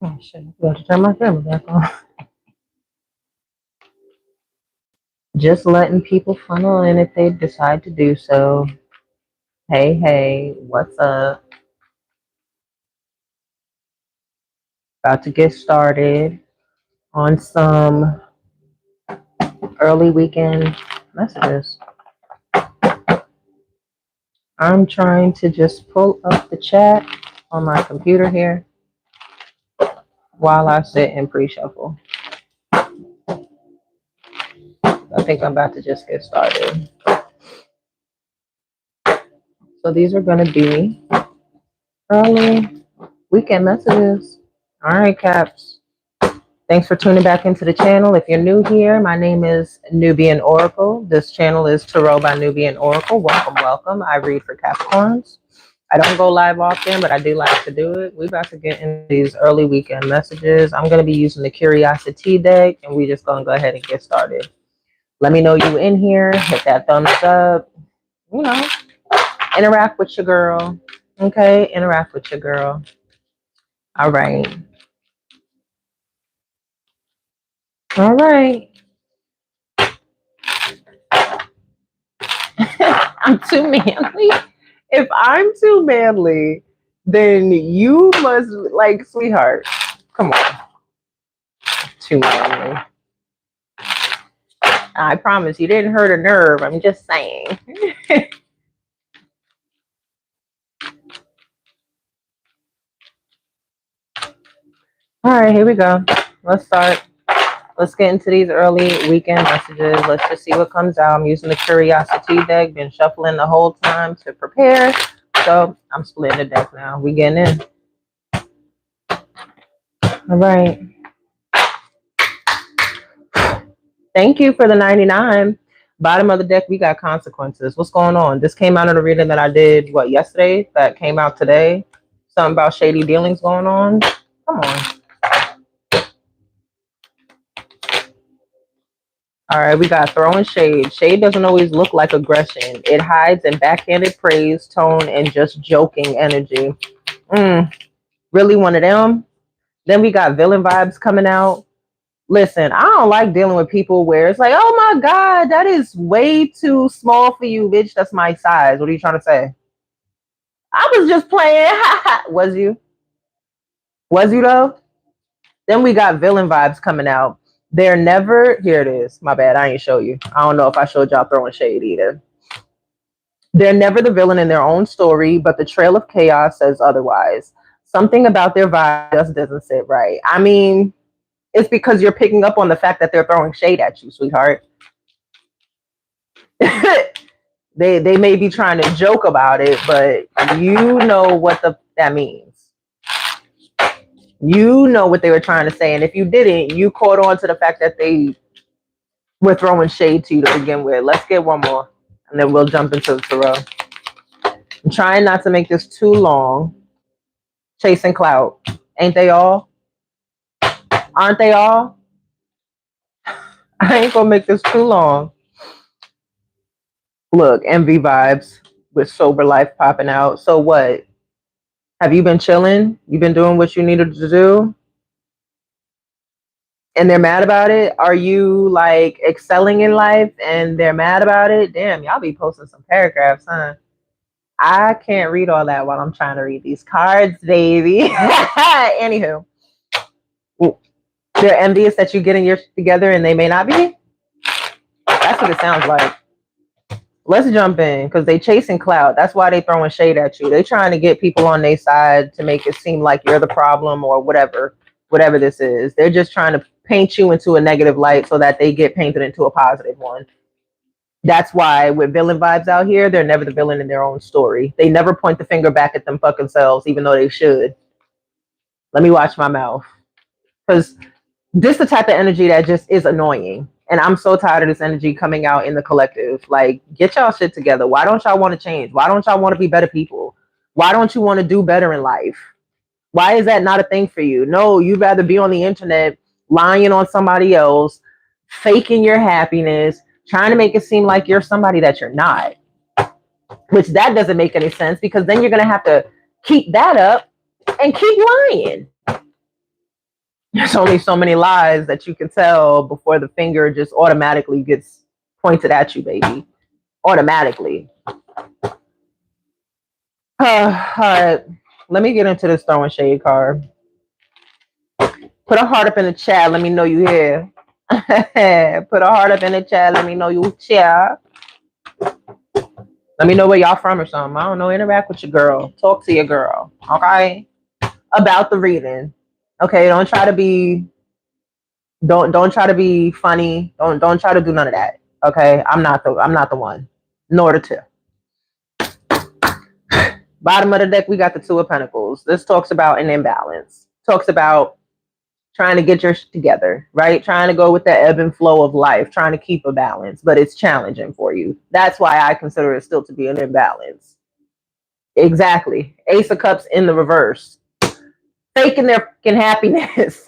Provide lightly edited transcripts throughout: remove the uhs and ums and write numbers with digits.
Oh shit, I got to turn my camera back on. Just letting people funnel in if they decide to do so. Hey, hey, what's up? About to get started on some early weekend messages. I'm trying to just pull up the chat on my computer here while I sit and pre-shuffle. I think I'm about to just get started. So these are going to be early weekend messages. All right, Caps. Thanks for tuning back into the channel. If you're new here, my name is Nubian Oracle. This channel is Tarot by Nubian Oracle. Welcome, welcome. I read for Capricorns. I don't go live often, but I do like to do it. We're about to get into these early weekend messages. I'm going to be using the Curiosity deck, and we're just going to go ahead and get started. Let me know you in here. Hit that thumbs up. You know, interact with your girl. Okay, interact with your girl. All right. All right. I'm too manly. If I'm too manly, then you must, like, sweetheart, come on. Too manly. I promise you didn't hurt a nerve. I'm just saying. All right, here we go. Let's start. Let's get into these early weekend messages. Let's just see what comes out. I'm using the Curiosity deck. Been shuffling the whole time to prepare. So I'm splitting the deck now. We getting in. All right. Thank you for the 99. Bottom of the deck, we got consequences. What's going on? This came out of the reading that I did, what, yesterday? That came out today? Something about shady dealings going on? Come on. All right, we got throwing shade. Shade doesn't always look like aggression. It hides in backhanded praise, tone, and just joking energy. Really one of them? Then we got villain vibes coming out. Listen, I don't like dealing with people where it's like, oh my God, that is way too small for you, bitch. That's my size. What are you trying to say? I was just playing. Was you? Was you though? Then we got villain vibes coming out. They're never, here it is. My bad, I ain't show you. I don't know if I showed y'all throwing shade either. They're never the villain in their own story, but the trail of chaos says otherwise. Something about their vibe just doesn't sit right. I mean, it's because you're picking up on the fact that they're throwing shade at you, sweetheart. they may be trying to joke about it, but you know what that means. You know what they were trying to say, and if you didn't, you caught on to the fact that they were throwing shade to you to begin with. Let's get one more, and then we'll jump into the tarot. I'm trying not to make this too long. Chasing clout. Ain't they all? Aren't they all? I ain't gonna make this too long. Look, envy vibes with sober life popping out. So what? Have you been chilling? You been doing what you needed to do? And they're mad about it? Are you like excelling in life and they're mad about it? Damn, y'all be posting some paragraphs, huh? I can't read all that while I'm trying to read these cards, baby. Anywho, they're envious that you're getting yours together and they may not be. That's what it sounds like. Let's jump in because they chasing clout. That's why they throwing shade at you. They trying to get people on their side to make it seem like you're the problem or whatever this is. They're just trying to paint you into a negative light so that they get painted into a positive one. That's why with villain vibes out here, they're never the villain in their own story. They never point the finger back at them fucking selves, even though they should. Let me watch my mouth. Because this is the type of energy that just is annoying. And I'm so tired of this energy coming out in the collective. Like, get y'all shit together. Why don't y'all want to change? Why don't y'all want to be better people? Why don't you want to do better in life? Why is that not a thing for you? No, you'd rather be on the internet lying on somebody else, faking your happiness, trying to make it seem like you're somebody that you're not. Which that doesn't make any sense because then you're going to have to keep that up and keep lying. There's only so many lies that you can tell before the finger just automatically gets pointed at you, baby. Automatically. All right. Let me get into this throwing shade card. Put a heart up in the chat. Let me know you here. Put a heart up in the chat. Let me know you here. Let me know where y'all from or something. I don't know. Interact with your girl. Talk to your girl. Okay. About the reading. Okay. Don't try to be. Don't try to be funny. Don't try to do none of that. Okay. I'm not the one. Nor the two. Bottom of the deck, we got the Two of Pentacles. This talks about an imbalance. Talks about trying to get your shit together, right? Trying to go with the ebb and flow of life, trying to keep a balance, but it's challenging for you. That's why I consider it still to be an imbalance. Exactly. Ace of Cups in the reverse. Faking their fucking happiness.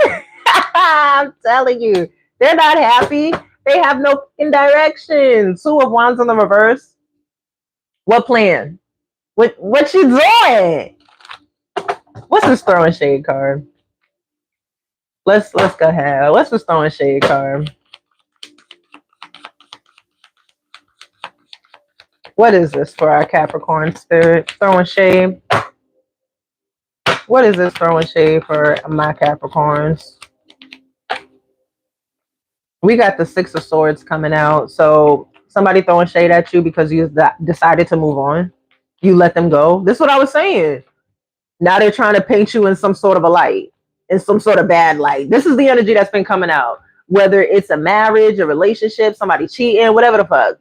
I'm telling you, they're not happy. They have no fucking direction. Two of Wands in the reverse. What plan? What you doing? What's this throwing shade card? Let's go ahead. What's this throwing shade card? What is this for our Capricorn spirit? Throwing shade. What is this throwing shade for my Capricorns? We got the Six of Swords coming out. So somebody throwing shade at you because you decided to move on. You let them go. This is what I was saying. Now they're trying to paint you in some sort of a light, in some sort of bad light. This is the energy that's been coming out. Whether it's a marriage, a relationship, somebody cheating, whatever the fuck.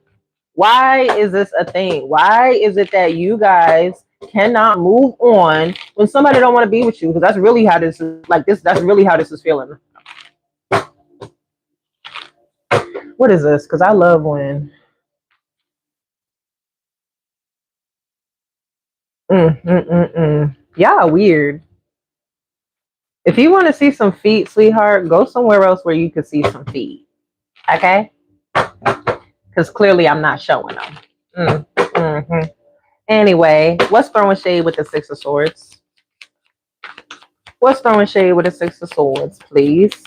Why is this a thing? Why is it that you guys cannot move on when somebody don't want to be with you? Because that's really how this is like this. That's really how this is feeling. What is this? Because I love when y'all weird. If you want to see some feet, sweetheart, go somewhere else where you can see some feet. Okay? Because clearly I'm not showing them. Anyway, what's throwing shade with the Six of Swords? What's throwing shade with the Six of Swords, please?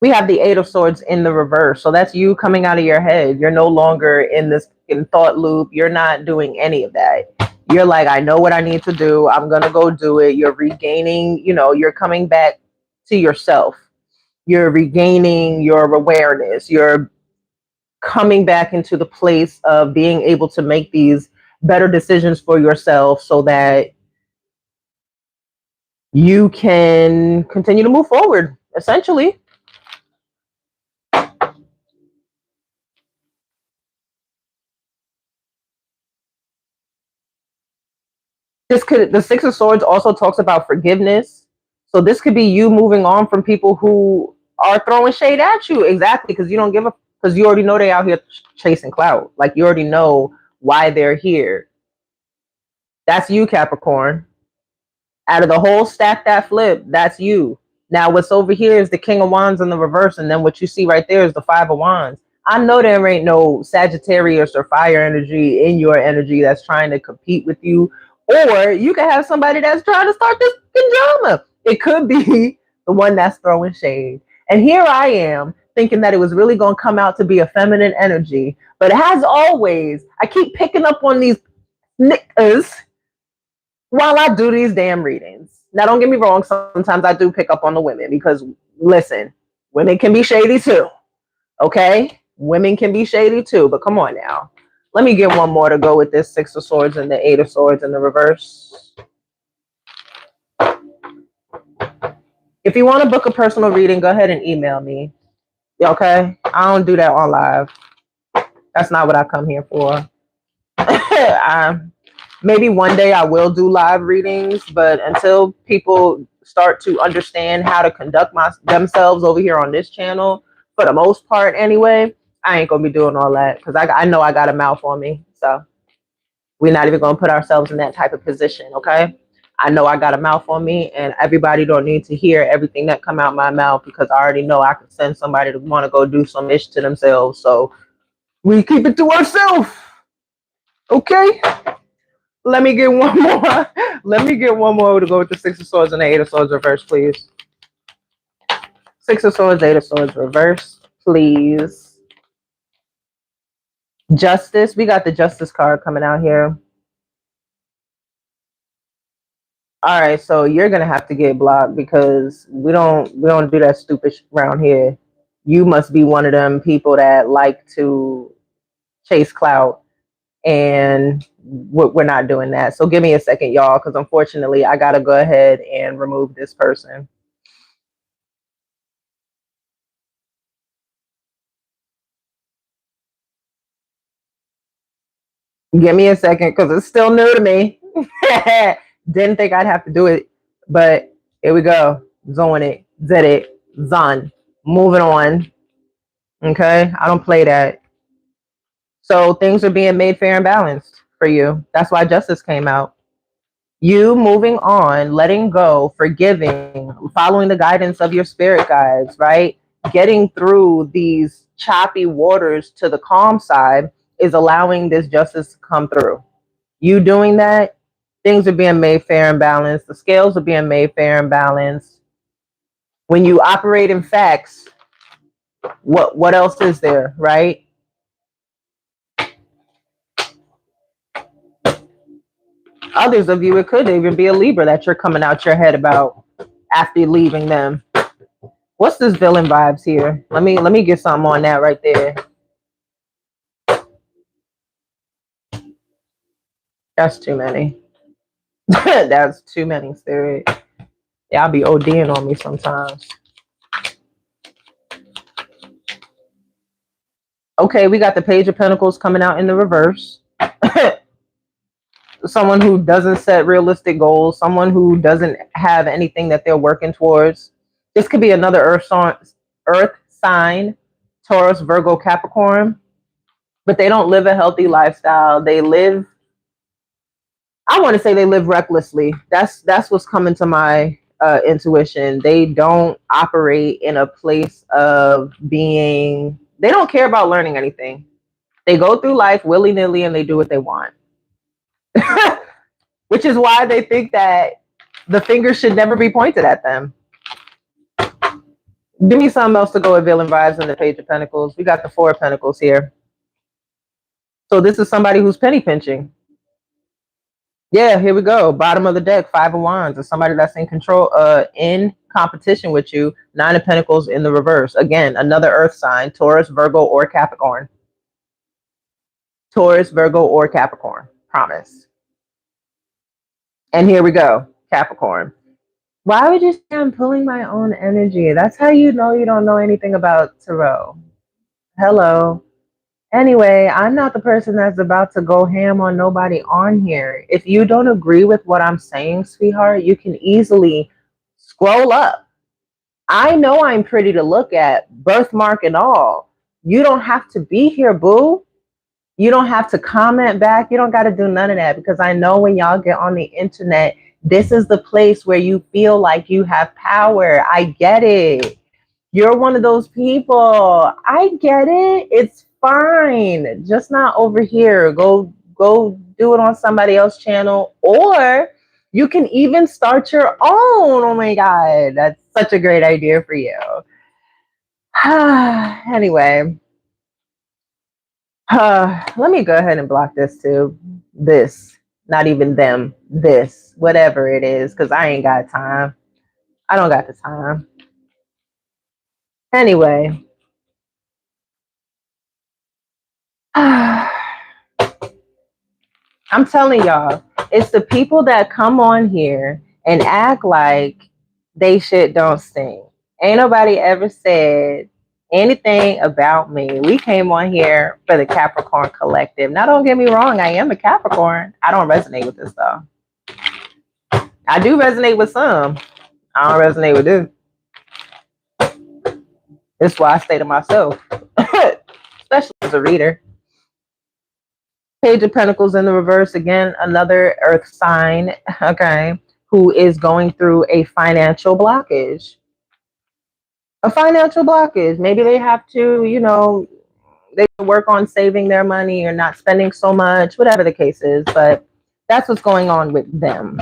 We have the Eight of Swords in the reverse. So that's you coming out of your head. You're no longer in this thought loop. You're not doing any of that. You're like, I know what I need to do. I'm going to go do it. You're regaining, you're coming back to yourself. You're regaining your awareness. You're coming back into the place of being able to make these better decisions for yourself so that you can continue to move forward, essentially. The Six of Swords also talks about forgiveness. So this could be you moving on from people who are throwing shade at you. Exactly, because you don't give a, because you already know they out here chasing clout. Like you already know why they're here. That's you, Capricorn. Out of the whole stack that flip, that's you. Now what's over here is the King of Wands in the reverse, and then what you see right there is the Five of Wands. I know there ain't no Sagittarius or fire energy in your energy that's trying to compete with you. Or you can have somebody that's trying to start this drama. It could be the one that's throwing shade. And here I am thinking that it was really going to come out to be a feminine energy. But as always, I keep picking up on these niggas while I do these damn readings. Now, don't get me wrong. Sometimes I do pick up on the women because, listen, women can be shady too. Okay? Women can be shady too. But come on now. Let me get one more to go with this Six of Swords and the Eight of Swords in the reverse. If you want to book a personal reading, go ahead and email me. Okay? I don't do that on live. That's not what I come here for. Maybe one day I will do live readings, but until people start to understand how to conduct themselves over here on this channel, for the most part anyway, I ain't going to be doing all that because I know I got a mouth on me. So we're not even going to put ourselves in that type of position, okay? I know I got a mouth on me, and everybody don't need to hear everything that come out my mouth because I already know I can send somebody to want to go do some ish to themselves. So we keep it to ourselves, okay? Let me get one more. Let me get one more to go with the Six of Swords and the Eight of Swords reverse, please. Six of Swords, Eight of Swords, reverse, please. Justice. We got the Justice card coming out here. All right, so you're gonna have to get blocked because we don't do that stupid around here. You must be one of them people that like to chase clout, and we're not doing that. So give me a second, y'all, because unfortunately I gotta go ahead and remove this person. Give me a second because it's still new to me. Didn't think I'd have to do it, but here we go. Zoing it, did it, zon. Moving on. Okay, I don't play that. So things are being made fair and balanced for you. That's why justice came out. You moving on, letting go, forgiving, following the guidance of your spirit guides, right? Getting through these choppy waters to the calm side is allowing this justice to come through. You doing that, things are being made fair and balanced. The scales are being made fair and balanced. When you operate in facts, what else is there, right? Others of you, it could even be a Libra that you're coming out your head about after leaving them. What's this villain vibes here? Let me get something on that right there. That's too many. That's too many, spirit. Y'all be ODing on me sometimes. Okay, we got the Page of Pentacles coming out in the reverse. Someone who doesn't set realistic goals, someone who doesn't have anything that they're working towards. This could be another earth sign, Taurus, Virgo, Capricorn, but they don't live a healthy lifestyle. They live, I want to say they live recklessly. That's what's coming to my intuition. They don't operate in a place of being, they don't care about learning anything. They go through life willy-nilly and they do what they want. Which is why they think that the finger should never be pointed at them. Give me something else to go with villain vibes in the Page of Pentacles. We got the Four of Pentacles here. So this is somebody who's penny pinching. Yeah, here we go. Bottom of the deck, Five of Wands. It's somebody that's in control, in competition with you. Nine of Pentacles in the reverse. Again, another earth sign, Taurus, Virgo, or Capricorn. Taurus, Virgo, or Capricorn. Promise. And here we go, Capricorn. Why would you say I'm pulling my own energy? That's how you know you don't know anything about tarot. Hello. Anyway, I'm not the person that's about to go ham on nobody on here. If you don't agree with what I'm saying, sweetheart, you can easily scroll up. I know I'm pretty to look at, birthmark and all. You don't have to be here, boo. You don't have to comment back. You don't got to do none of that, because I know when y'all get on the internet, this is the place where you feel like you have power. I get it. You're one of those people. I get it. It's fine. Just not over here. Go do it on somebody else's channel, or you can even start your own. Oh my God. That's such a great idea for you. Anyway. Let me go ahead and block this too. This, not even them, this, whatever it is, because I ain't got time. I don't got the time. Anyway. I'm telling y'all, it's the people that come on here and act like they shit don't stink. Ain't nobody ever said anything about me. We came on here for the Capricorn collective. Now, don't get me wrong, I am a Capricorn. I don't resonate with this though. I do resonate with some. I don't resonate with this. This is why I stay to myself, especially as a reader. Page of Pentacles in the reverse. Again, another earth sign, okay, who is going through a financial blockage. A financial blockage. Maybe they have to, you know, they work on saving their money or not spending so much, whatever the case is, but that's what's going on with them.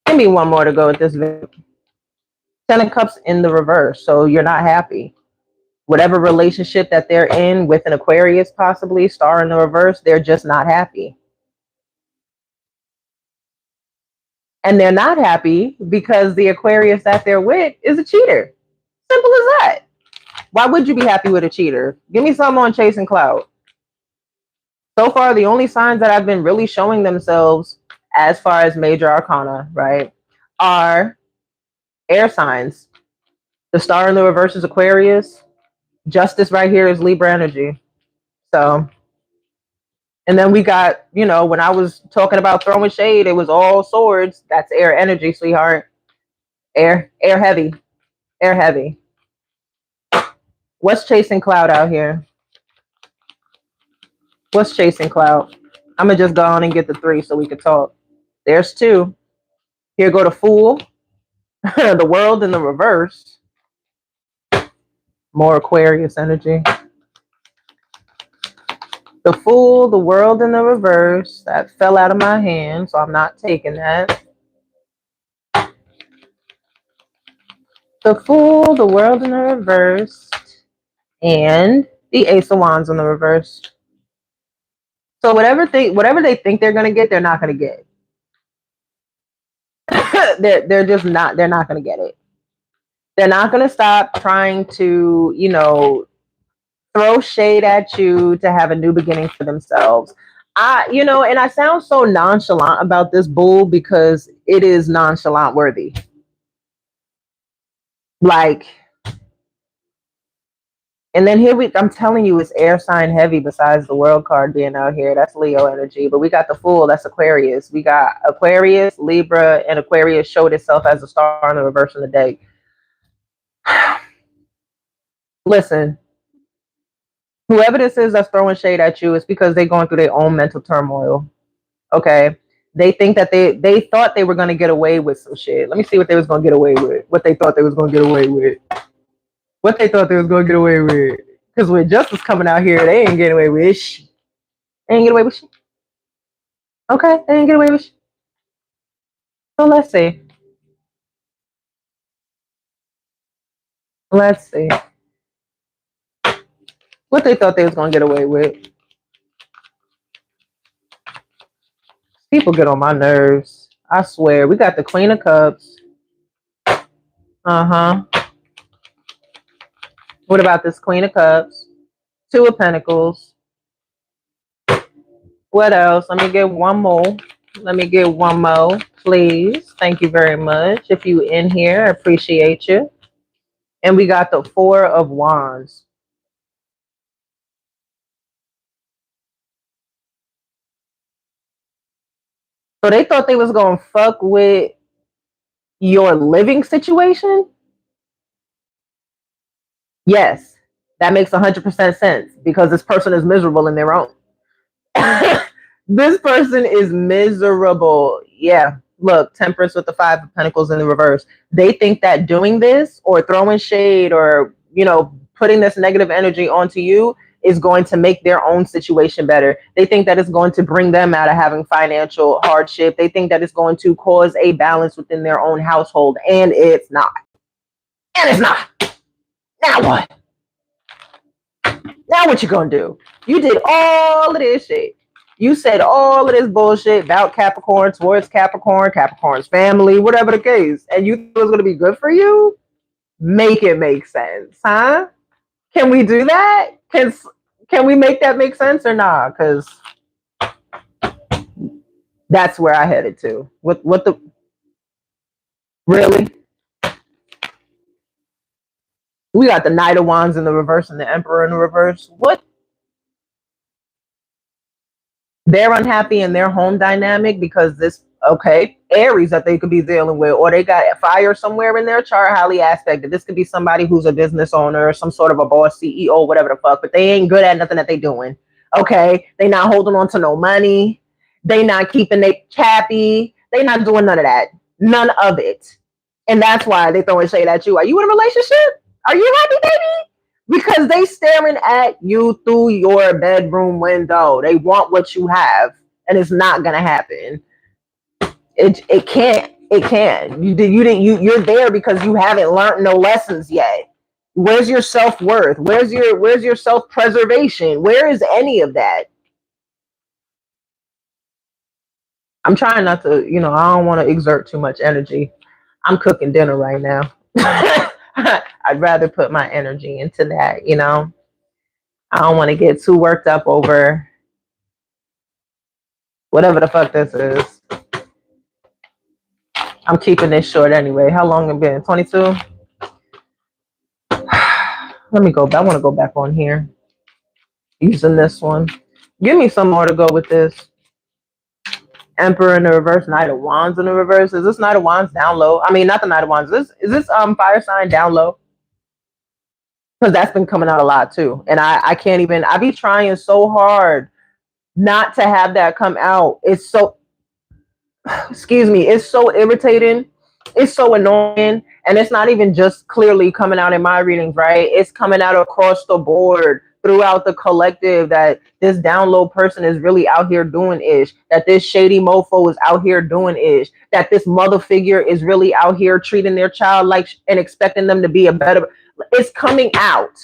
Give me one more to go with this video. Ten of Cups in the reverse. So you're not happy. Whatever relationship that they're in with an Aquarius, possibly, star in the reverse, they're just not happy. And they're not happy because the Aquarius that they're with is a cheater. Simple as that. Why would you be happy with a cheater? Give me some on chasing cloud. So far, the only signs that have been really showing themselves as far as major arcana, right, are air signs. The star in the reverse is Aquarius. Justice right here is Libra energy. So, and then we got, you know, when I was talking about throwing shade, it was all swords. That's air energy, sweetheart. Air heavy. Air heavy. What's chasing cloud out here? What's chasing cloud? I'm going to just go on and get the 3 so we can talk. There's 2. Here go the Fool. The World in the reverse. More Aquarius energy. The Fool, the World in the reverse. That fell out of my hand, so I'm not taking that. The Fool, the World in the reverse, and the Ace of Wands in the reverse. So whatever they think they're gonna get, they're not gonna get. they're just not. They're not gonna get it. They're not gonna stop trying to, you know, throw shade at you to have a new beginning for themselves. You know, and I sound so nonchalant about this, bull, because it is nonchalant worthy. Like, and then here I'm telling you, it's air sign heavy besides the World card being out here. That's Leo energy. But we got the Fool, that's Aquarius. We got Aquarius, Libra, and Aquarius showed itself as a star in the reverse in the deck. Listen, whoever this is that's throwing shade at you, it's because they're going through their own mental turmoil. Okay? They think that they thought they were going to get away with some shit. Let me see what they was going to get away with. What they thought they was going to get away with. What they thought they was going to get away with. Because with justice coming out here, they ain't getting away with shit. They ain't get away with shit. Okay, they ain't get away with shit. So let's see. Let's see. What they thought they was going to get away with. People get on my nerves. I swear. We got the Queen of Cups. Uh-huh. What about this Queen of Cups? 2 of Pentacles. What else? Let me get one more. Let me get one more, please. Thank you very much. If you in here, I appreciate you. And we got the 4 of Wands. So they thought they was going to fuck with your living situation? Yes, that makes 100% sense because this person is miserable in their own. This person is miserable. Yeah. Look, Temperance with the 5 of Pentacles in the reverse. They think that doing this or throwing shade or, you know, putting this negative energy onto you is going to make their own situation better. They think that it's going to bring them out of having financial hardship. They think that it's going to cause a balance within their own household. And it's not. And it's not. Now what? Now what you gonna do? You did all of this shit. You said all of this bullshit about Capricorn, towards Capricorn, Capricorn's family, whatever the case, and you thought it was going to be good for you? Make it make sense, huh? Can we do that? Can we make that make sense or not? Because that's where I headed to. What the... Really? We got the Knight of Wands in the reverse and the Emperor in the reverse. What? They're unhappy in their home dynamic because this, okay, Aries that they could be dealing with, or they got fire somewhere in their chart, highly aspected. This could be somebody who's a business owner, some sort of a boss, CEO, whatever the fuck, but they ain't good at nothing that they doing. Okay, they not holding on to no money. They not keeping they happy. They not doing none of that. None of it. And that's why they throwing shade at you. Are you in a relationship? Are you happy, baby? Because they staring at you through your bedroom window. They want what you have, and it's not gonna happen. It can't. It can. You're there because you haven't learned no lessons yet. Where's your self-worth? Where's your self-preservation? Where is any of that? I'm trying not to, I don't want to exert too much energy. I'm cooking dinner right now. I'd rather put my energy into that, I don't want to get too worked up over whatever the fuck this is. I'm keeping this short anyway. How long it been? 22? Let me go back. I want to go back on here. Using this one. Give me some more to go with this. Emperor in the reverse, Knight of Wands in the reverse. Is this Knight of Wands down low? I mean, not the Knight of Wands. Is this fire sign down low? Because that's been coming out a lot too. And I can't even, I be trying so hard not to have that come out. It's so, excuse me, it's so irritating. It's so annoying. And it's not even just clearly coming out in my readings, right? It's coming out across the board throughout the collective that this down low person is really out here doing ish, that this shady mofo is out here doing ish, that this mother figure is really out here treating their child like and expecting them to be a better. It's coming out.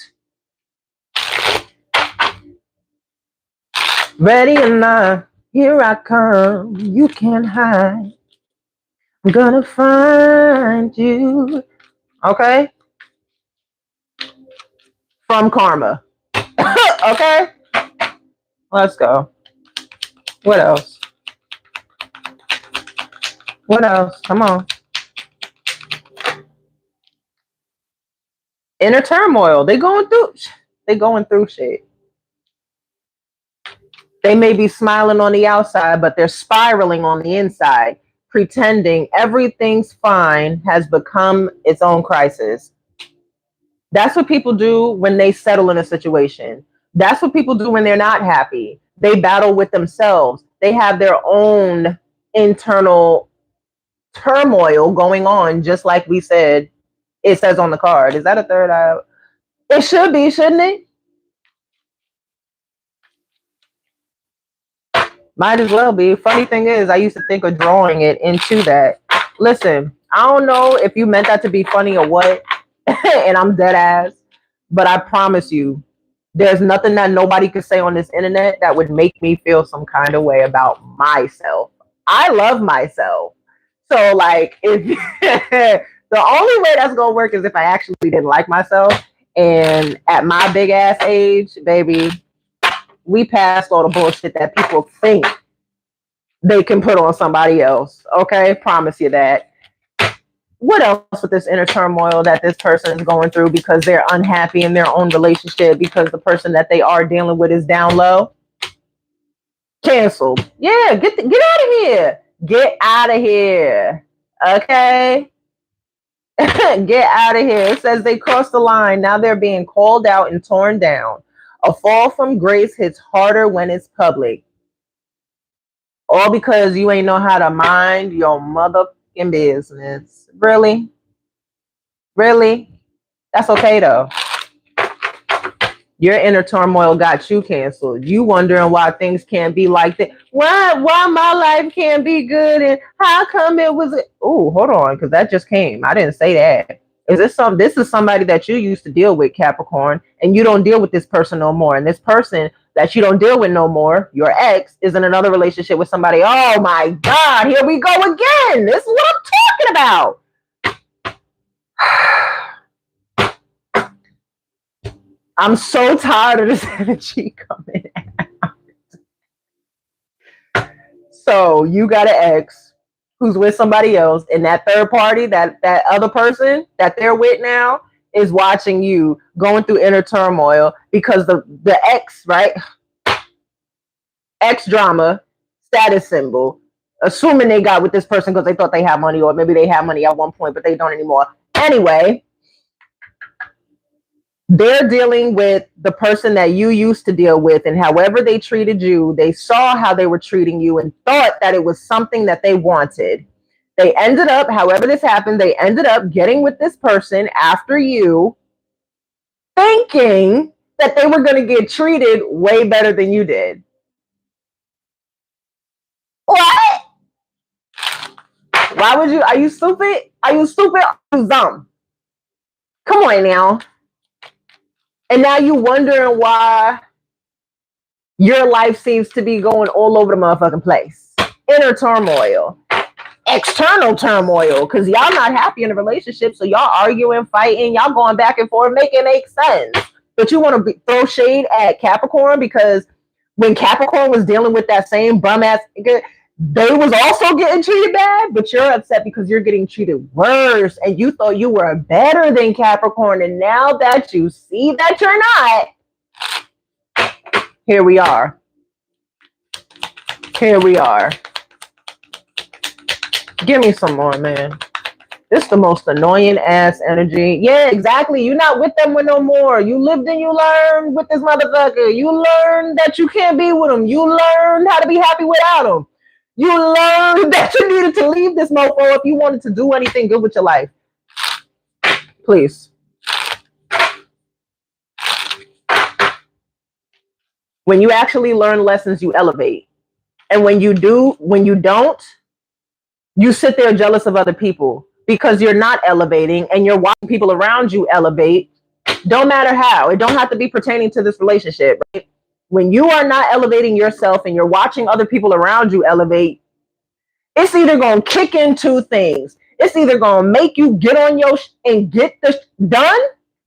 Ready or not, here I come. You can't hide. I'm gonna find you. Okay? From karma. Okay? Let's go. What else? What else? Come on. Inner turmoil. They going through shit. They may be smiling on the outside, but they're spiraling on the inside, pretending everything's fine has become its own crisis. That's what people do when they settle in a situation. That's what people do when they're not happy. They battle with themselves. They have their own internal turmoil going on, just like we said, it says on the card. Is that a third eye? It should be, shouldn't it? Might as well be. Funny thing is, I used to think of drawing it into that. Listen, I don't know if you meant that to be funny or what, and I'm dead ass, but I promise you, there's nothing that nobody could say on this internet that would make me feel some kind of way about myself. I love myself. So, like, if the only way that's going to work is if I actually didn't like myself. And at my big ass age, baby, we passed all the bullshit that people think they can put on somebody else. Okay? Promise you that. What else with this inner turmoil that this person is going through because they're unhappy in their own relationship because the person that they are dealing with is down low? Canceled. Yeah, get out of here. Get out of here. Okay? Get out of here. It says they crossed the line. Now they're being called out and torn down. A fall from grace hits harder when it's public. All because you ain't know how to mind your motherfucking business. Really? Really? That's okay though. Your inner turmoil got you canceled. You wondering why things can't be like that. Why my life can't be good and how come it was. Oh, hold on, because that just came. I didn't say that. This is somebody that you used to deal with, Capricorn, and you don't deal with this person no more. And this person that you don't deal with no more, your ex, is in another relationship with somebody. Oh my God, here we go again. This is what I'm talking about. I'm so tired of this energy coming out. So you got an ex who's with somebody else, and that third party, that other person that they're with now is watching you going through inner turmoil because the ex, right? Ex drama, status symbol, assuming they got with this person because they thought they had money, or maybe they had money at one point, but they don't anymore. Anyway, they're dealing with the person that you used to deal with, and however they treated you, they saw how they were treating you and thought that it was something that they wanted. They ended up, however this happened, they ended up getting with this person after you, thinking that they were going to get treated way better than you did. What? Why would you? Are you stupid? Are you stupid? Are you dumb? Come on now. And now you wondering why your life seems to be going all over the motherfucking place. Inner turmoil, external turmoil, because y'all not happy in a relationship, so y'all arguing, fighting, y'all going back and forth, make it make sense. But you want to throw shade at Capricorn because when Capricorn was dealing with that same bum ass, they was also getting treated bad, but you're upset because you're getting treated worse, and you thought you were better than Capricorn, and now that you see that you're not, here we are. Here we are. Give me some more, man. This is the most annoying ass energy. Yeah, exactly. You're not with them with no more. You lived and you learned with this motherfucker. You learned that you can't be with him. You learned how to be happy without him. You learned that you needed to leave this mofo if you wanted to do anything good with your life. Please. When you actually learn lessons, you elevate. And when you don't, you sit there jealous of other people because you're not elevating and you're watching people around you elevate. Don't matter how. It don't have to be pertaining to this relationship, right? When you are not elevating yourself and you're watching other people around you elevate, it's either going to kick in two things. It's either going to make you get on your and get this done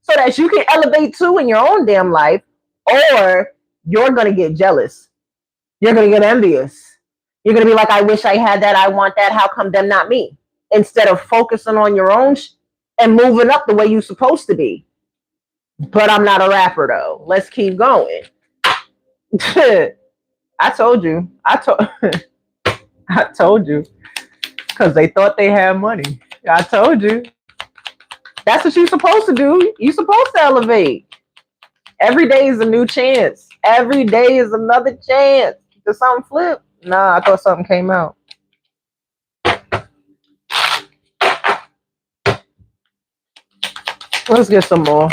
so that you can elevate too in your own damn life, or you're going to get jealous. You're going to get envious. You're going to be like, I wish I had that. I want that. How come them, not me? Instead of focusing on your own and moving up the way you're supposed to be. But I'm not a rapper, though. Let's keep going. I told you. I told you. Because they thought they had money. I told you. That's what you're supposed to do. You're supposed to elevate. Every day is a new chance. Every day is another chance. Did something flip? Nah, I thought something came out. Let's get some more.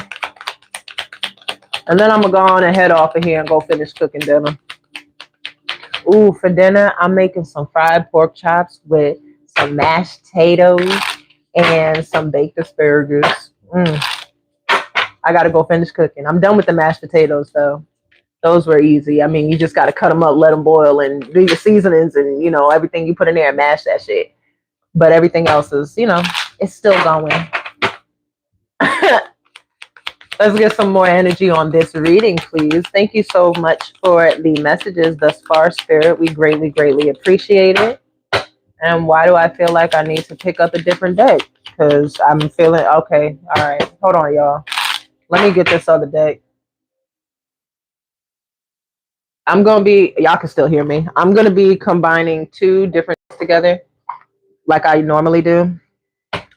And then I'm going to go on and head off of here and go finish cooking dinner. Ooh, for dinner, I'm making some fried pork chops with some mashed potatoes and some baked asparagus. I got to go finish cooking. I'm done with the mashed potatoes, though. Those were easy. I mean, you just got to cut them up, let them boil, and do your seasonings and, you know, everything you put in there and mash that shit. But everything else is, you know, it's still going. Let's get some more energy on this reading, please. Thank you so much for the messages thus far, Spirit. We greatly, greatly appreciate it. And why do I feel like I need to pick up a different deck? Because I'm feeling, okay, all right. Hold on, y'all. Let me get this other deck. I'm going to be, y'all can still hear me. I'm going to be combining two different together like I normally do.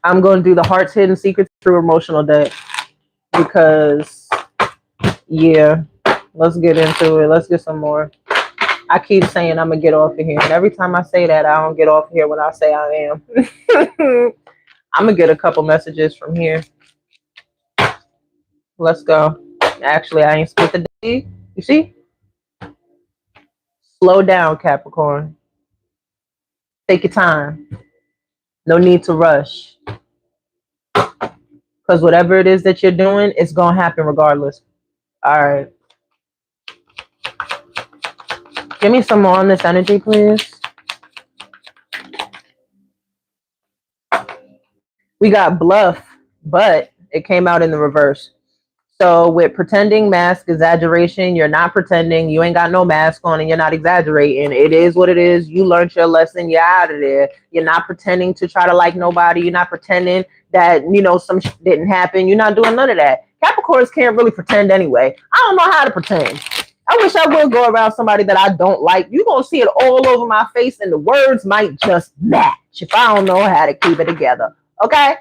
I'm going to do the Heart's Hidden Secrets through emotional deck because, yeah, let's get into it. Let's get some more. I keep saying I'm going to get off of here. And every time I say that, I don't get off of here when I say I am. I'm going to get a couple messages from here. Let's go. Actually, I ain't split the day. You see? Slow down, Capricorn. Take your time. No need to rush. Because whatever it is that you're doing, it's going to happen regardless. All right. Give me some more on this energy, please. We got bluff, but it came out in the reverse. So with pretending, mask, exaggeration, you're not pretending. You ain't got no mask on and you're not exaggerating. It is what it is. You learned your lesson. You're out of there. You're not pretending to try to like nobody. You're not pretending that, you know, some shit didn't happen. You're not doing none of that. Capricorns can't really pretend anyway. I don't know how to pretend. I wish I would go around somebody that I don't like. You're going to see it all over my face and the words might just match if I don't know how to keep it together. Okay?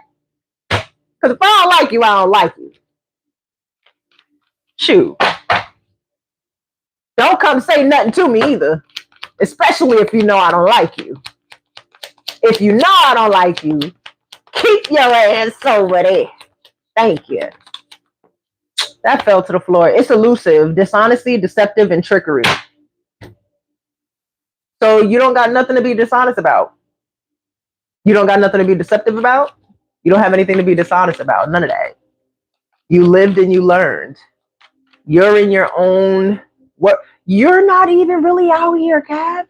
Because if I don't like you, I don't like you. Shoot. Don't come say nothing to me either. Especially if you know I don't like you. If you know I don't like you, keep your ass over there. Thank you. That fell to the floor. It's elusive, dishonesty, deceptive, and trickery. So you don't got nothing to be dishonest about. You don't got nothing to be deceptive about. You don't have anything to be dishonest about. None of that. You lived and you learned. You're in your own what. You're not even really out here, Cap.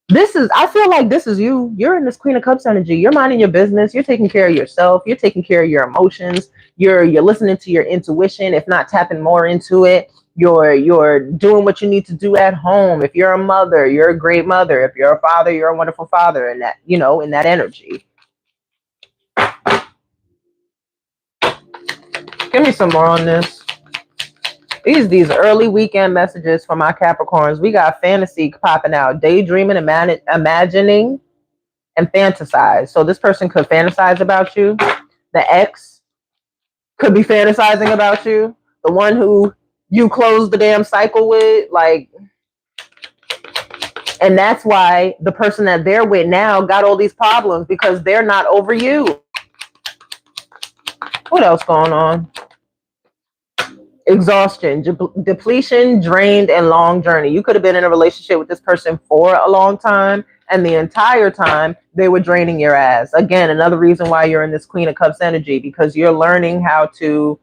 I feel like this is you. You're in this Queen of Cups energy. You're minding your business. You're taking care of yourself. You're taking care of your emotions. You're listening to your intuition, if not tapping more into it. You're doing what you need to do at home. If you're a mother, you're a great mother. If you're a father, you're a wonderful father, and that, in that energy. Give me some more on this. These early weekend messages for my Capricorns. We got fantasy popping out. Daydreaming, imagining, and fantasize. So this person could fantasize about you. The ex could be fantasizing about you. The one who you closed the damn cycle with. And that's why the person that they're with now got all these problems, because they're not over you. What else going on? Exhaustion, depletion, drained, and long journey. You could have been in a relationship with this person for a long time, and the entire time they were draining your ass. Again, another reason why you're in this Queen of Cups energy, because you're learning how to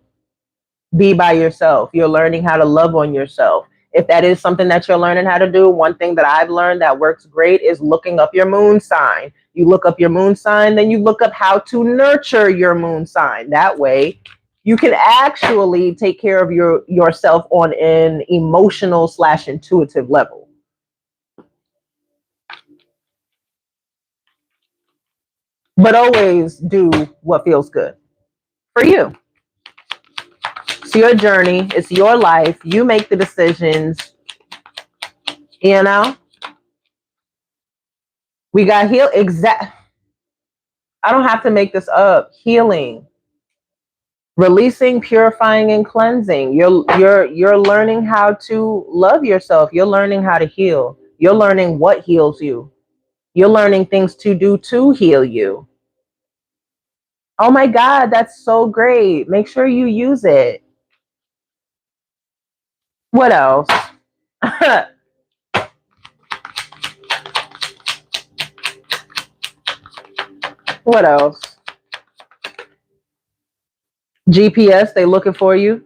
be by yourself. You're learning how to love on yourself. If that is something that you're learning how to do, one thing that I've learned that works great is looking up your moon sign. You look up your moon sign, then you look up how to nurture your moon sign. That way, you can actually take care of yourself on an emotional / intuitive level. But always do what feels good for you. It's your journey. It's your life. You make the decisions. We got heal. I don't have to make this up. Healing. Releasing, purifying, and cleansing. You're learning how to love yourself. You're learning how to heal. You're learning what heals you. You're learning things to do to heal you. Oh my God, that's so great. Make sure you use it. What else? What else? GPS, they looking for you.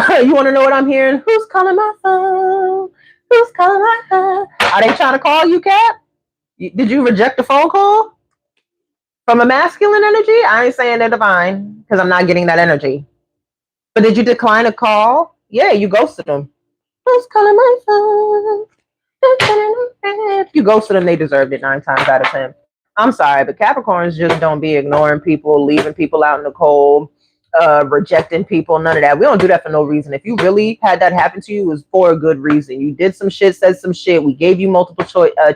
You want to know what I'm hearing? Who's calling my phone? Who's calling my phone? Are they trying to call you, Cap? Did you reject a phone call from a masculine energy? I ain't saying they're divine, because I'm not getting that energy. But did you decline a call? Yeah, you ghosted them. Who's calling my phone? If you ghosted them, they deserved it 9 times out of 10. I'm sorry, but Capricorns just don't be ignoring people, leaving people out in the cold, rejecting people, none of that. We don't do that for no reason. If you really had that happen to you, it was for a good reason. You did some shit, said some shit. We gave you multiple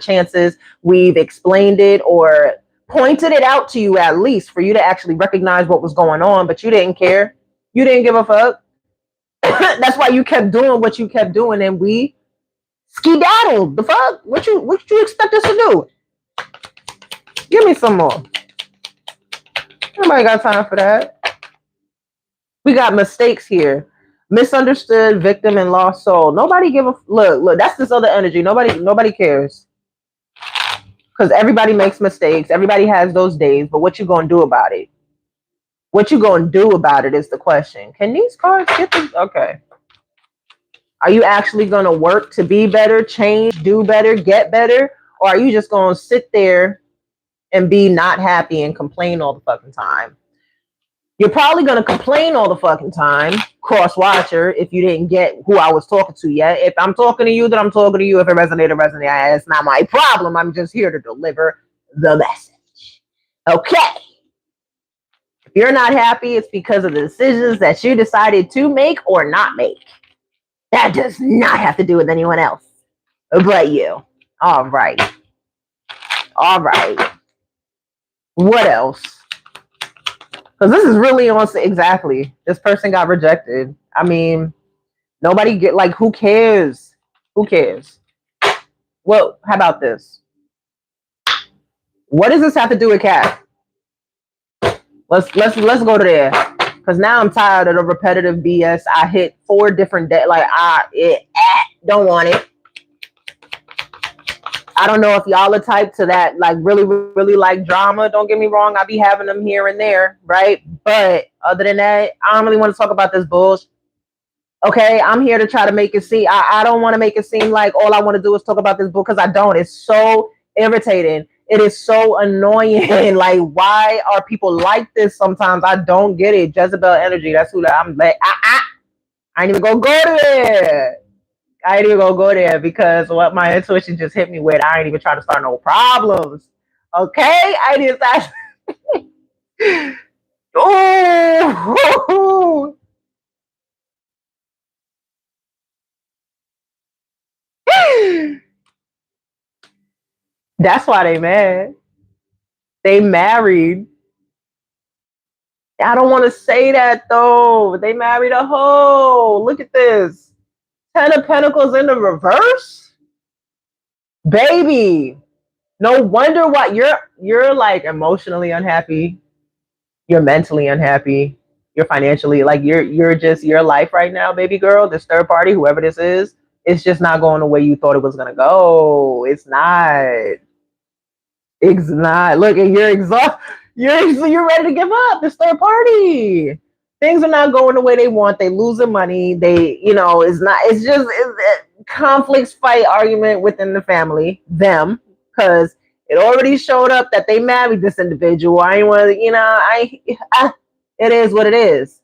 chances. We've explained it or pointed it out to you, at least for you to actually recognize what was going on, but you didn't care. You didn't give a fuck. That's why you kept doing what you kept doing, and we skedaddled. The fuck? What you expect us to do? Give me some more. Nobody got time for that. We got mistakes here. Misunderstood, victim, and lost soul. Nobody give a look. That's this other energy. Nobody cares. Because everybody makes mistakes. Everybody has those days. But what you gonna do about it? What you gonna do about it is the question. Can these cards get this? Okay. Are you actually gonna work to be better, change, do better, get better? Or are you just gonna sit there and be not happy and complain all the fucking time? You're probably going to complain all the fucking time, cross-watcher, if you didn't get who I was talking to yet. If I'm talking to you, then I'm talking to you. If it resonated. It's not my problem. I'm just here to deliver the message. Okay. If you're not happy, it's because of the decisions that you decided to make or not make. That does not have to do with anyone else but you. All right. All right. What else? Because this is really on exactly. This person got rejected. I mean, nobody get who cares? Who cares? Well, how about this? What does this have to do with Cat? Let's go to there. Because now I'm tired of the repetitive BS. I hit 4 different days. Don't want it. I don't know if y'all are type to that, like really, really like drama. Don't get me wrong. I be having them here and there, right? But other than that, I don't really want to talk about this bullshit. Okay, I'm here to try to make it seem. I don't want to make it seem like all I want to do is talk about this book because I don't. It's so irritating. It is so annoying. Like, why are people like this sometimes? I don't get it. Jezebel energy. That's who I'm like. I ain't even gonna go there. I ain't even gonna go there because what my intuition just hit me with. I ain't even trying to start no problems. Okay, I need to start. Oh. That's why they mad. They married. I don't want to say that though. They married a hoe. Look at this. 10 of Pentacles in the reverse. Baby. No wonder why you're like emotionally unhappy. You're mentally unhappy. You're financially like you're just your life right now, baby girl. This third party, whoever this is, it's just not going the way you thought it was gonna go. It's not. It's not. Look, and you're exhausted. You're ready to give up. This third party. Things are not going the way they want. They losing money. They, it's not. It's conflicts, fight, argument within the family. Them, because it already showed up that they married this individual. I ain't want to. It is what it is.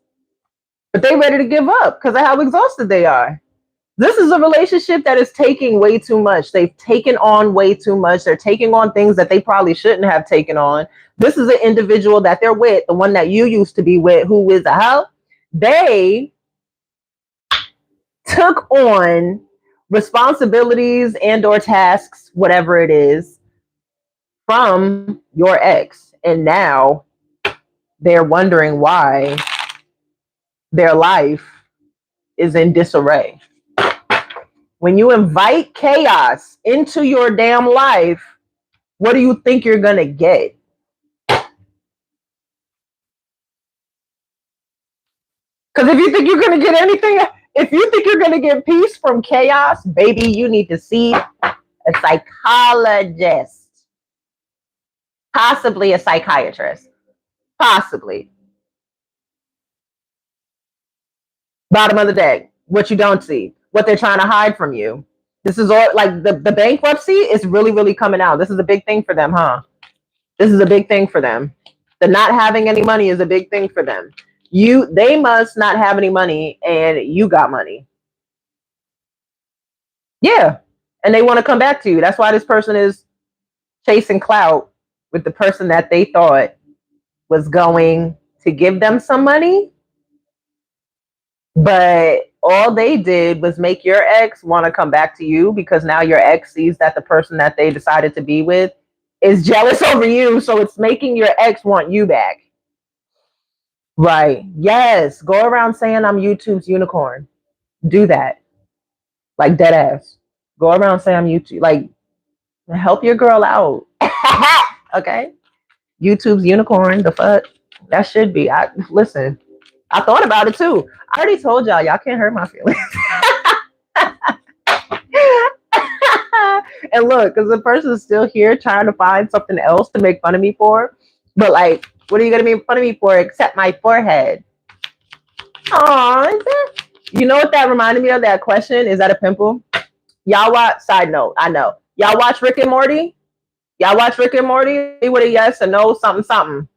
But they ready to give up because of how exhausted they are. This is a relationship that is taking way too much. They've taken on way too much. They're taking on things that they probably shouldn't have taken on. This is an individual that they're with, the one that you used to be with, who is a hoe. They took on responsibilities and or tasks, whatever it is, from your ex. And now they're wondering why their life is in disarray. When you invite chaos into your damn life, what do you think you're going to get? Because if you think you're going to get anything, if you think you're going to get peace from chaos, baby, you need to see a psychologist. Possibly a psychiatrist. Possibly. Bottom of the deck. What you don't see. What they're trying to hide from you. This is all like the bankruptcy is really, really coming out. This is a big thing for them, huh? This is a big thing for them. The not having any money is a big thing for them. They must not have any money and you got money. Yeah. And they want to come back to you. That's why this person is chasing clout with the person that they thought was going to give them some money. But all they did was make your ex want to come back to you because now your ex sees that the person that they decided to be with is jealous over you. So it's making your ex want you back. Right. Yes. Go around saying I'm YouTube's unicorn. Do that. Like dead ass. Go around saying I'm YouTube. Like help your girl out. Okay. YouTube's unicorn. The fuck? That should be. Listen. I thought about it too. I already told y'all can't hurt my feelings. And look, because the person is still here trying to find something else to make fun of me for. But like, what are you gonna make fun of me for except my forehead? Aw, you know what that reminded me of? That question, is that a pimple? Y'all watch, side note, I know. Y'all watch Rick and Morty? Y'all watch Rick and Morty? With a yes or no, something, something.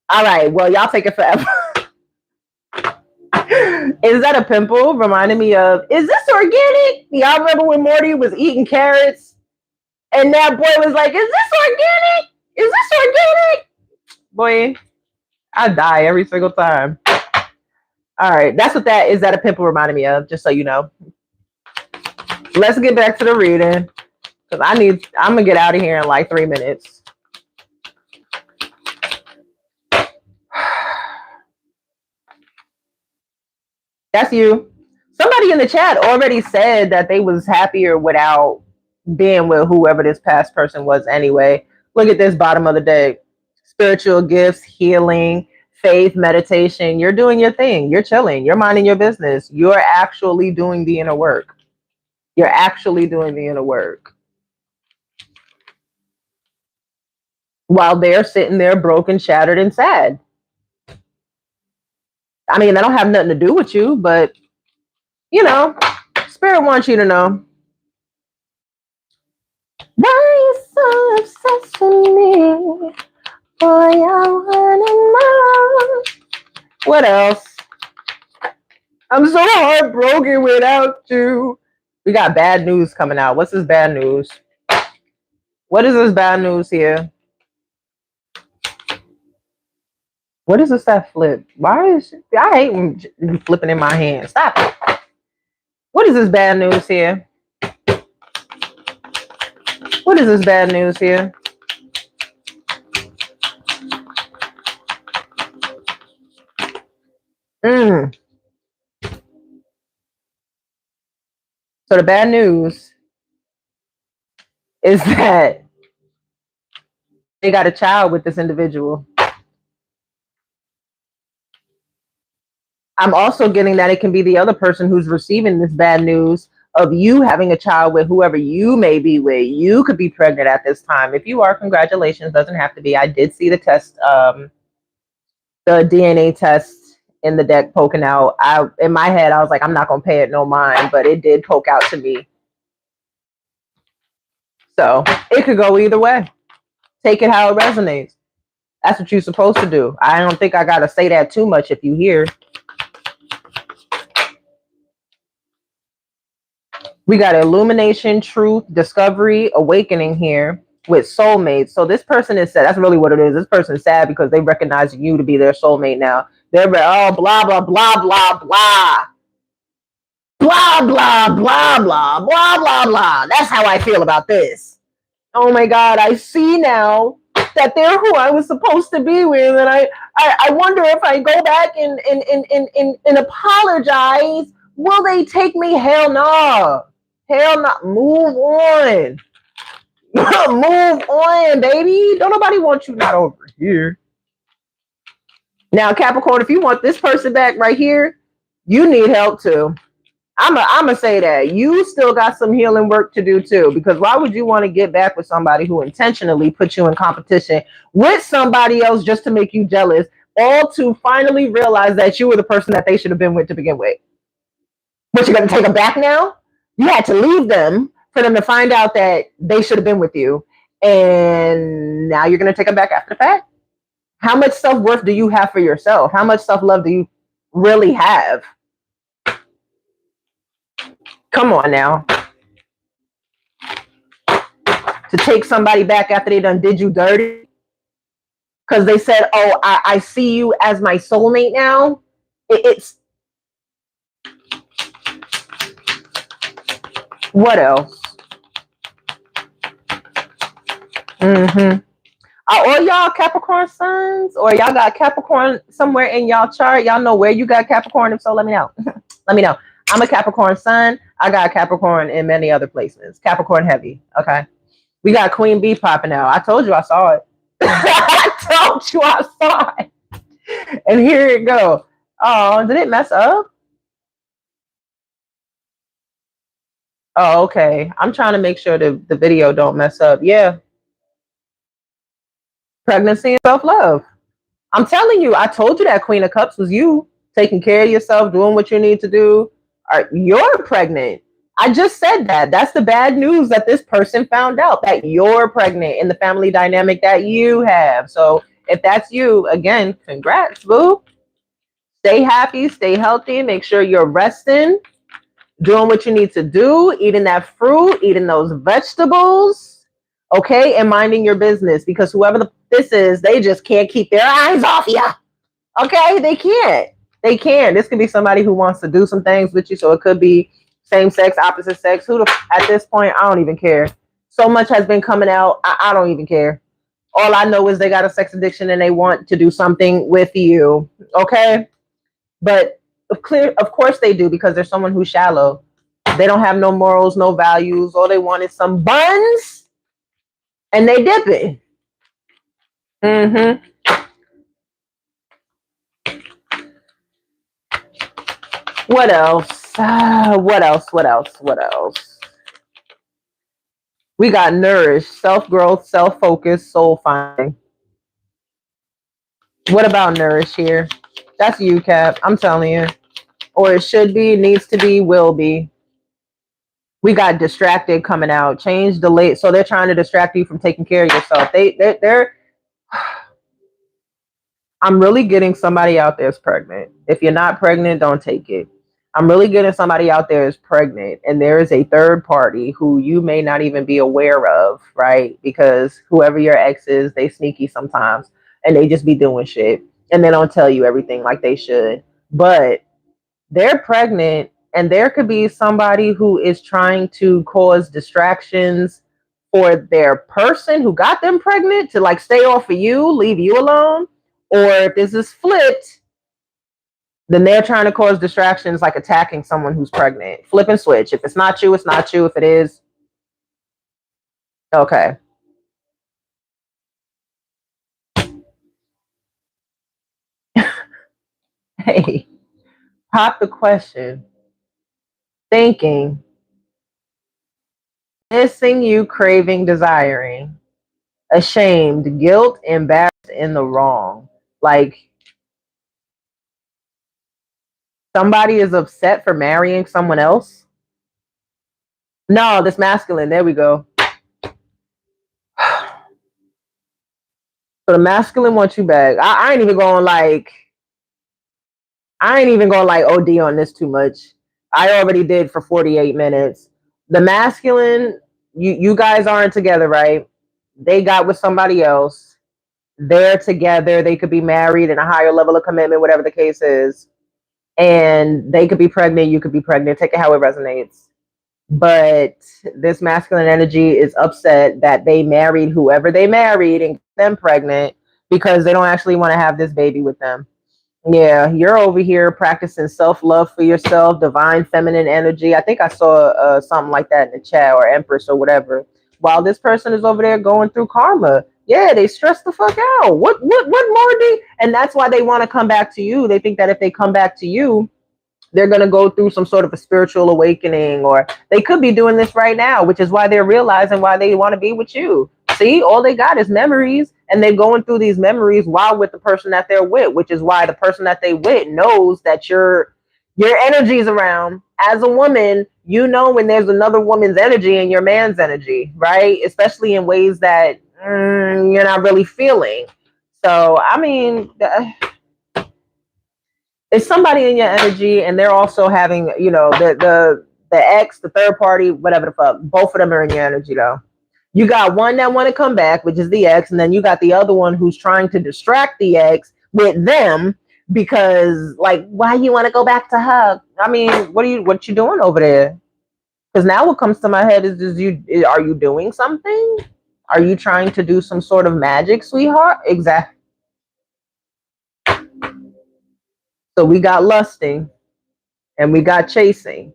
All right, well, y'all take it forever. Is that a pimple? Reminded me of, is this organic? Y'all remember when Morty was eating carrots? And that boy was like, is this organic? Is this organic? Boy, I die every single time. All right, that's what that is. That a pimple reminded me of, just so you know. Let's get back to the reading. Because I'm going to get out of here in like 3 minutes. That's you. Somebody in the chat already said that they was happier without being with whoever this past person was anyway. Look at this bottom of the deck. Spiritual gifts, healing, faith, meditation. You're doing your thing. You're chilling. You're minding your business. You're actually doing the inner work. You're actually doing the inner work. while they're sitting there broken, shattered, and sad. I mean, that don't have nothing to do with you, but you know, Spirit wants you to know. Why are you so obsessed with me? Boy, I wanna know. What else? I'm so heartbroken without you. We got bad news coming out. What's this bad news? What is this bad news here? What is this that flip? Why is it? I hate when you flipping in my hand. Stop it. What is this bad news here? What is this bad news here? So the bad news is that they got a child with this individual. I'm also getting that it can be the other person who's receiving this bad news of you having a child with whoever you may be with. You could be pregnant at this time. If you are, congratulations. Doesn't have to be. I did see the test, the DNA test in the deck poking out. In my head, I was like, I'm not gonna pay it no mind, but it did poke out to me. So it could go either way. Take it how it resonates. That's what you're supposed to do. I don't think I gotta say that too much if you hear. We got illumination, truth, discovery, awakening here with soulmates. So this person is sad. That's really what it is. This person is sad because they recognize you to be their soulmate now. They're blah, blah, blah, blah, blah, blah. Blah, blah, blah, blah, blah, blah, blah. That's how I feel about this. Oh my God, I see now that they're who I was supposed to be with. And I wonder if I go back and apologize, will they take me? Hell no. Hell no. Move on. Move on, baby. Don't nobody want you not over here. Now, Capricorn, if you want this person back right here, you need help too. I'm gonna say that you still got some healing work to do too, because why would you want to get back with somebody who intentionally put you in competition with somebody else just to make you jealous, all to finally realize that you were the person that they should have been with to begin with? But you're gonna take them back now? You had to leave them for them to find out that they should have been with you, and now you're gonna take them back after the fact? How much self-worth do you have for yourself? How much self-love do you really have? Come on now. To take somebody back after they done did you dirty because they said, oh, I see you as my soulmate now. It's what else? Are all y'all Capricorn sons, or y'all got Capricorn somewhere in y'all chart? Y'all know where you got Capricorn? If so, let me know. Let me know. I'm a Capricorn sun. I got Capricorn in many other places. Capricorn heavy. Okay. We got Queen Bee popping out. I told you I saw it. I told you I saw it. And here it go. Oh, did it mess up? Oh, okay. I'm trying to make sure the video don't mess up. Yeah. Pregnancy and self-love. I'm telling you, I told you that Queen of Cups was you. Taking care of yourself, doing what you need to do. You're pregnant. I just said that. That's the bad news that this person found out, that you're pregnant in the family dynamic that you have. So if that's you, again, congrats, boo. Stay happy, stay healthy, make sure you're resting, doing what you need to do, eating that fruit, eating those vegetables, okay, and minding your business, because whoever this is, they just can't keep their eyes off you. Okay, they can't. They can. This could be somebody who wants to do some things with you. So it could be same sex, opposite sex. At this point, I don't even care. So much has been coming out. I don't even care. All I know is they got a sex addiction and they want to do something with you. Okay, but of course they do, because they're someone who's shallow. They don't have no morals, no values. All they want is some buns, and they dip it. What else? What else? We got nourished, self-growth, self-focus, soul finding. What about nourish here? That's you, Cap. I'm telling you. Or it should be, needs to be, will be. We got distracted coming out. Change the late. So they're trying to distract you from taking care of yourself. They're I'm really getting somebody out there is pregnant. If you're not pregnant, don't take it. I'm really getting somebody out there is pregnant, and there is a third party who you may not even be aware of, right? Because whoever your ex is, they sneaky sometimes, and they just be doing shit, and they don't tell you everything like they should. But they're pregnant, and there could be somebody who is trying to cause distractions for their person who got them pregnant to like stay off of you, leave you alone. Or if this is flipped, then they're trying to cause distractions like attacking someone who's pregnant. Flip and switch. If it's not you, it's not you. If it is, okay. Hey, pop the question. Thinking, missing you, craving, desiring, ashamed, guilt, embarrassed, in the wrong. Like somebody is upset for marrying someone else. No, this masculine. There we go. So the masculine wants you back. I ain't even going like OD on this too much. I already did for 48 minutes. The masculine, you guys aren't together, right? They got with somebody else. They're together. They could be married in a higher level of commitment, whatever the case is. And they could be pregnant. You could be pregnant. Take it how it resonates. But this masculine energy is upset that they married whoever they married and got them pregnant because they don't actually want to have this baby with them. Yeah, you're over here practicing self-love for yourself, divine feminine energy. I think I saw something like that in the chat, or Empress or whatever. While this person is over there going through karma. Yeah, they stress the fuck out. What more do? And that's why they want to come back to you. They think that if they come back to you, they're going to go through some sort of a spiritual awakening, or they could be doing this right now, which is why they're realizing why they want to be with you. See, all they got is memories, and they're going through these memories while with the person that they're with, which is why the person that they with knows that your energy is around. As a woman, you know when there's another woman's energy and your man's energy, right? Especially in ways that you're not really feeling. So, I mean, it's somebody in your energy, and they're also having, the ex, the third party, whatever the fuck. Both of them are in your energy though. You got one that want to come back, which is the ex, and then you got the other one who's trying to distract the ex with them because, like, why you want to go back to her? I mean, what you doing over there? Because now what comes to my head is are you doing something? Are you trying to do some sort of magic, sweetheart? Exactly. So we got lusting and we got chasing.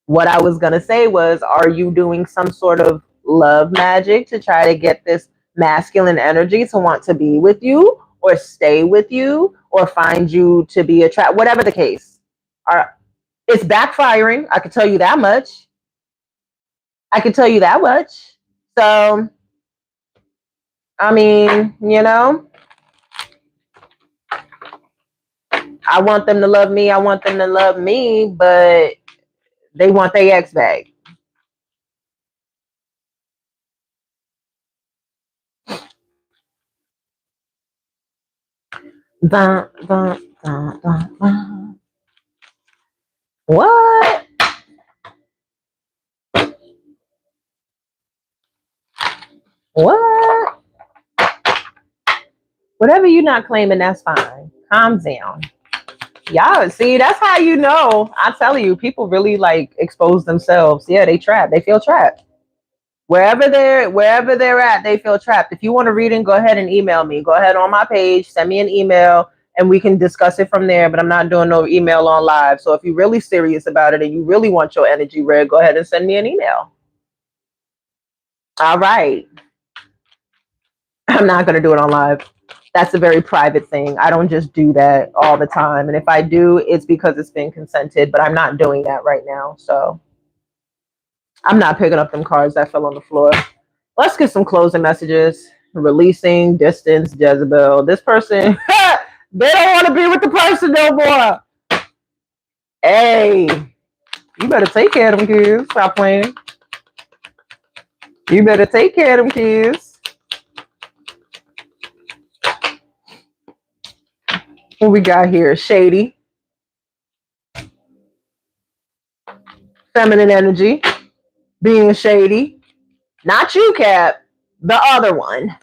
What I was going to say was, are you doing some sort of love magic to try to get this masculine energy to want to be with you or stay with you or find you to be attracted, whatever the case? It's backfiring. I can tell you that much. So, I mean, I want them to love me. I want them to love me, but they want their ex back. Dun, dun, dun, dun, dun. What? What? Whatever you're not claiming, that's fine. Calm down. Y'all, see, that's how you know. I tell you, people really like expose themselves. Yeah, they trapped. They feel trapped. Wherever they're at, they feel trapped. If you want a reading, go ahead and email me. Go ahead on my page, send me an email, and we can discuss it from there. But I'm not doing no email on live. So if you're really serious about it and you really want your energy read, go ahead and send me an email. All right. I'm not going to do it on live. That's a very private thing. I don't just do that all the time. And if I do, it's because it's been consented, but I'm not doing that right now. So I'm not picking up them cards that fell on the floor. Let's get some closing messages. Releasing, distance, Jezebel. This person, they don't want to be with the person no more. Hey, you better take care of them kids. Stop playing. You better take care of them kids. What we got here? Shady. Feminine energy. Being shady. Not you, Cap. The other one.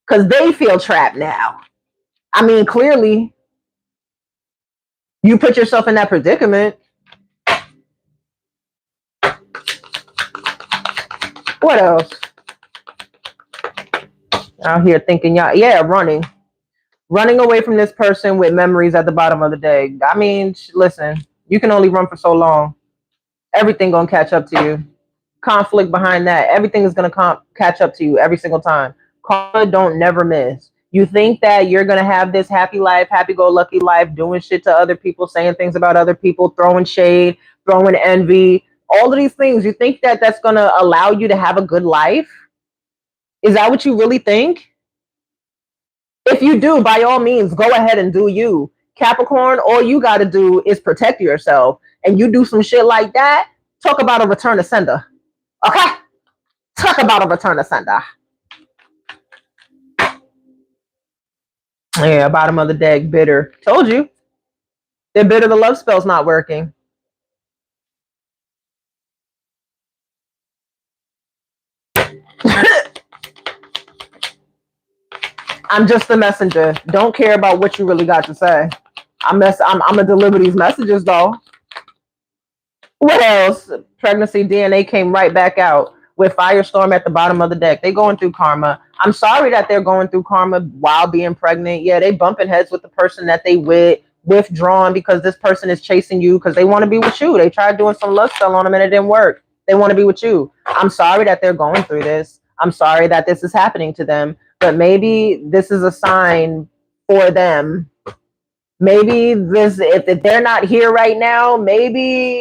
Because they feel trapped now. I mean, clearly, you put yourself in that predicament. What else? Out here thinking, y'all, yeah, running. Running away from this person with memories at the bottom of the deck. I mean, listen, you can only run for so long. Everything gonna catch up to you. Conflict behind that. Everything is gonna catch up to you every single time. Karma don't never miss. You think that you're gonna have this happy life, happy-go-lucky life, doing shit to other people, saying things about other people, throwing shade, throwing envy, all of these things. You think that that's gonna allow you to have a good life? Is that what you really think? If you do, by all means, go ahead and do you. Capricorn, all you got to do is protect yourself. And you do some shit like that, talk about a return to sender. Okay? Talk about a return to sender. Yeah, bottom of the deck, bitter. Told you. They're bitter, the love spell's not working. I'm just the messenger. Don't care about what you really got to say. I'm gonna deliver these messages though. What else? Pregnancy DNA came right back out with Firestorm at the bottom of the deck. They going through karma. I'm sorry that they're going through karma while being pregnant. Yeah, they bumping heads with the person that they withdrawn because this person is chasing you because they want to be with you. They tried doing some love spell on them and it didn't work. They want to be with you. I'm sorry that they're going through this. I'm sorry that this is happening to them. But maybe this is a sign for them. Maybe this, if they're not here right now, maybe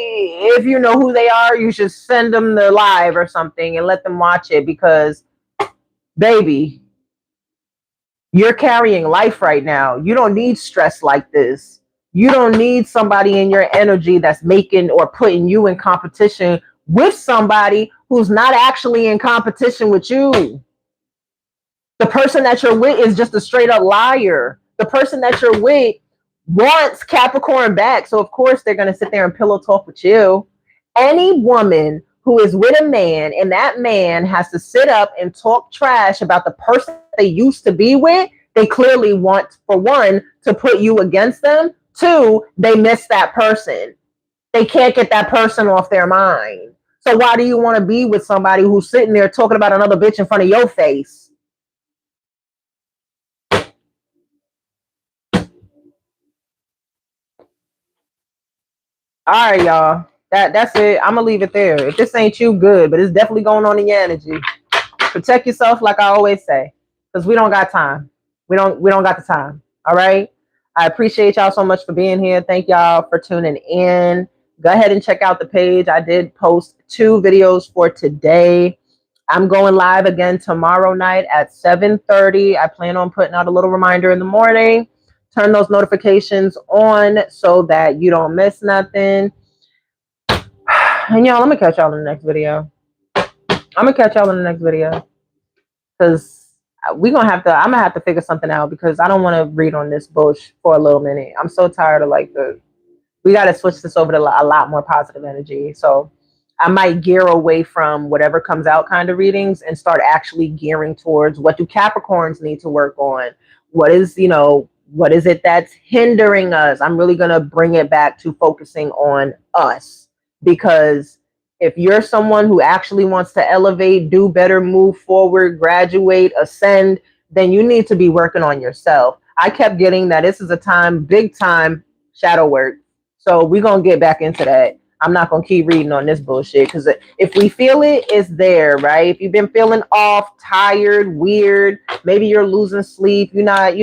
if you know who they are, you should send them the live or something and let them watch it because, baby, you're carrying life right now. You don't need stress like this. You don't need somebody in your energy that's making or putting you in competition with somebody who's not actually in competition with you. The person that you're with is just a straight up liar. The person that you're with wants Capricorn back. So, of course, they're going to sit there and pillow talk with you. Any woman who is with a man and that man has to sit up and talk trash about the person they used to be with, they clearly want, for one, to put you against them. Two, they miss that person. They can't get that person off their mind. So why do you want to be with somebody who's sitting there talking about another bitch in front of your face? All right, y'all. That's it. I'm gonna leave it there. If this ain't you, good, but it's definitely going on in your energy. Protect yourself, like I always say, because we don't got time. We don't got the time. All right. I appreciate y'all so much for being here. Thank y'all for tuning in. Go ahead and check out the page. I did post 2 videos for today. I'm going live again tomorrow night at 7:30. I plan on putting out a little reminder in the morning. Turn those notifications on so that you don't miss nothing. And y'all, I'm gonna catch y'all in the next video. Because I'm gonna have to figure something out because I don't want to read on this bullshit for a little minute. I'm so tired of we got to switch this over to a lot more positive energy. So I might gear away from whatever comes out kind of readings and start actually gearing towards what do Capricorns need to work on? What is it that's hindering us? I'm really going to bring it back to focusing on us, because if you're someone who actually wants to elevate, do better, move forward, graduate, ascend, then you need to be working on yourself. I kept getting that this is a time, big time shadow work. So we're going to get back into that. I'm not going to keep reading on this bullshit because if we feel it, it's there, right? If you've been feeling off, tired, weird, maybe you're losing sleep, you're not,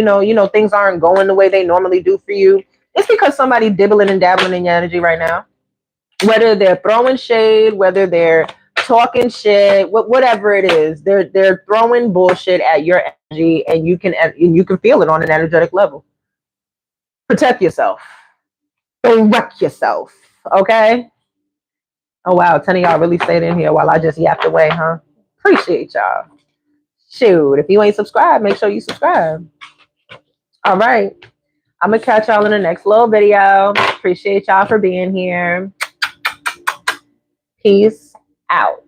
things aren't going the way they normally do for you. It's because somebody dibbling and dabbling in your energy right now. Whether they're throwing shade, whether they're talking shit, whatever it is, they're throwing bullshit at your energy, and you can feel it on an energetic level. Protect yourself. Don't wreck yourself. Okay. Oh wow, 10 of y'all really stayed in here while I just yapped away, huh? Appreciate y'all. Shoot, if you ain't subscribed, make sure you subscribe. All right. I'm gonna catch y'all in the next little video. Appreciate y'all for being here. Peace out.